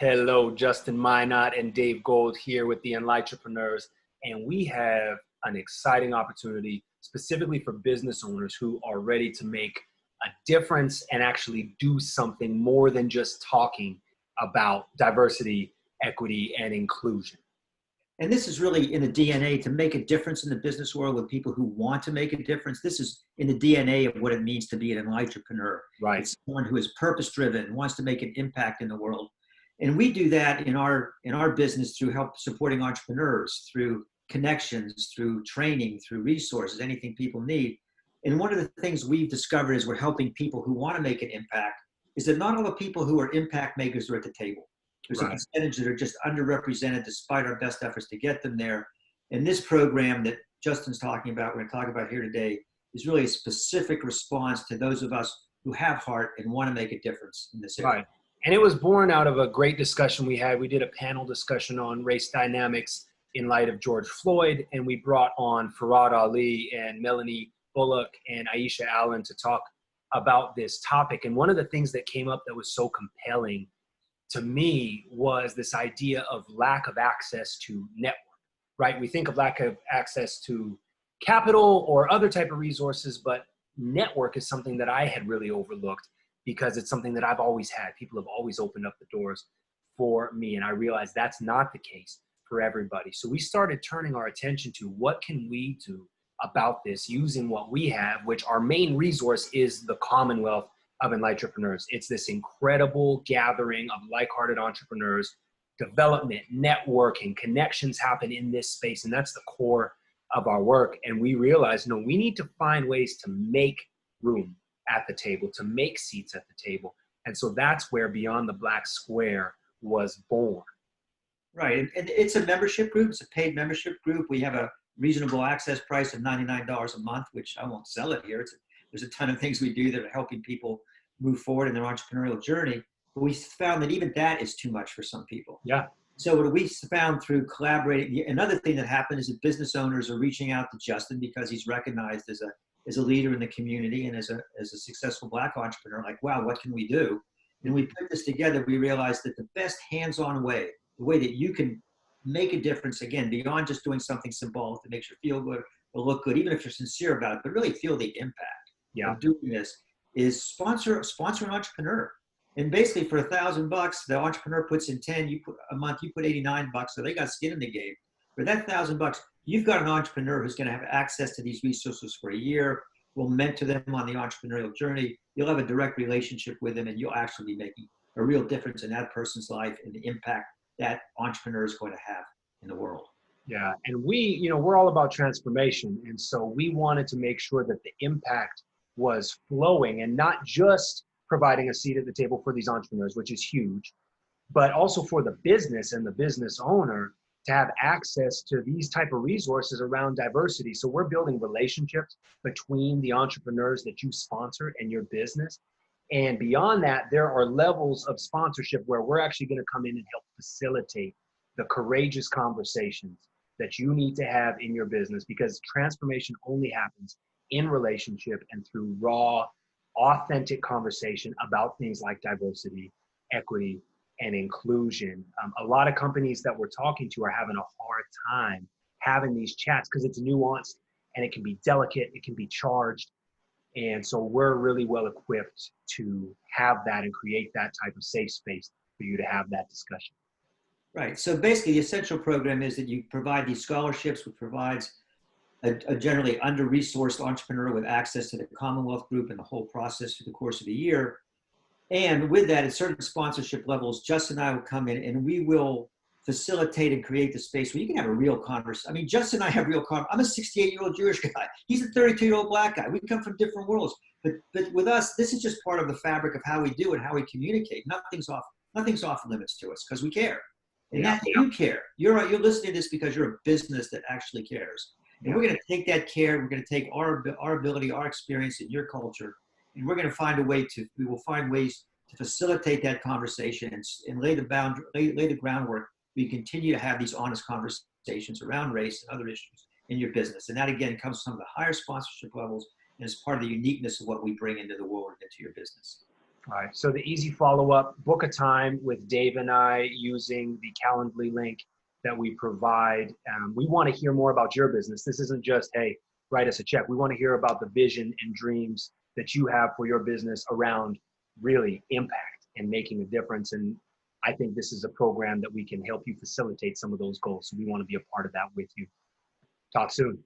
Hello, Justin Minott and Dave Gold here with the Enlightrepreneurs, and we have an exciting opportunity specifically for business owners who are ready to make a difference and actually do something more than just talking about diversity, equity, and inclusion. And this is really in the DNA to make a difference in the business world with people who want to make a difference. This is in the DNA of what it means to be an entrepreneur. Right. It's someone who is purpose-driven, wants to make an impact in the world. And we do that in our business through help supporting entrepreneurs, through connections, through training, through resources, anything people need. And one of the things we've discovered is we're helping people who want to make an impact is that not all the people who are impact makers are at the table. There's a percentage that are just underrepresented despite our best efforts to get them there. And this program that Justin's talking about, we're going to talk about here today, is really a specific response to those of us who have heart and want to make a difference in this area. Right. And it was born out of a great discussion we had. We did a panel discussion on race dynamics in light of George Floyd, and we brought on Farad Ali and Melanie Bullock and Aisha Allen to talk about this topic. And one of the things that came up that was so compelling to me was this idea of lack of access to network, right? We think of lack of access to capital or other type of resources, but network is something that I had really overlooked because it's something that I've always had. People have always opened up the doors for me, and I realized that's not the case for everybody. So we started turning our attention to what can we do about this using what we have, which our main resource is the Commonwealth of Enlightrepreneurs. It's this incredible gathering of like-hearted entrepreneurs. Development, networking, connections happen in this space, and that's the core of our work. And we realized, we need to find ways to make room at the table, to make seats at the table. And so that's where Beyond the Black Square was born. Right, and it's a membership group. It's a paid membership group. We have a reasonable access price of $99 a month, which I won't sell it here. There's a ton of things we do that are helping people move forward in their entrepreneurial journey. But we found that even that is too much for some people. Yeah. So what we found through collaborating, another thing that happened is that business owners are reaching out to Justin because he's recognized as a leader in the community and as a successful Black entrepreneur. Like, wow, what can we do? And we put this together. We realized that the best hands-on way, the way that you can make a difference, again, beyond just doing something symbolic that makes you feel good or look good, even if you're sincere about it, but really feel the impact of doing this, is sponsor an entrepreneur. And basically for $1,000, the entrepreneur puts in 10, you put a month, you put $89, so they got skin in the game. For that $1,000, you've got an entrepreneur who's going to have access to these resources for a year. We'll mentor them on the entrepreneurial journey. You'll have a direct relationship with them, and you'll actually be making a real difference in that person's life and the impact that entrepreneur is going to have in the world. Yeah, and we're all about transformation. And so we wanted to make sure that the impact was flowing and not just providing a seat at the table for these entrepreneurs, which is huge, but also for the business and the business owner to have access to these type of resources around diversity. So we're building relationships between the entrepreneurs that you sponsor and your business. And beyond that, there are levels of sponsorship where we're actually going to come in and help facilitate the courageous conversations that you need to have in your business, because transformation only happens in relationship and through raw, authentic conversation about things like diversity, equity, and inclusion. A lot of companies that we're talking to are having a hard time having these chats because it's nuanced and it can be delicate, it can be charged. And so we're really well equipped to have that and create that type of safe space for you to have that discussion. Right. So basically the essential program is that you provide these scholarships, which provides a generally under-resourced entrepreneur with access to the Commonwealth Group and the whole process through the course of a year. And with that, at certain sponsorship levels, Justin and I will come in and we will facilitate and create the space where you can have a real conversation. I mean, Justin and I have real conversation. I'm a 68-year-old Jewish guy. He's a 32-year-old Black guy. We come from different worlds. But with us, this is just part of the fabric of how we do and how we communicate. Nothing's off limits to us because we care. And that you care. You're listening to this because you're a business that actually cares. And we're going to take that care. We're going to take our ability, our experience in your culture, and we're going to find we will find ways to facilitate that conversation and lay the groundwork. We continue to have these honest conversations around race and other issues in your business. And that, again, comes from some of the higher sponsorship levels and is part of the uniqueness of what we bring into the world, into your business. All right. So the easy follow-up, book a time with Dave and I using the Calendly link that we provide. We want to hear more about your business. This isn't just, hey, write us a check. We want to hear about the vision and dreams that you have for your business around really impact and making a difference. And I think this is a program that we can help you facilitate some of those goals. So we want to be a part of that with you. Talk soon.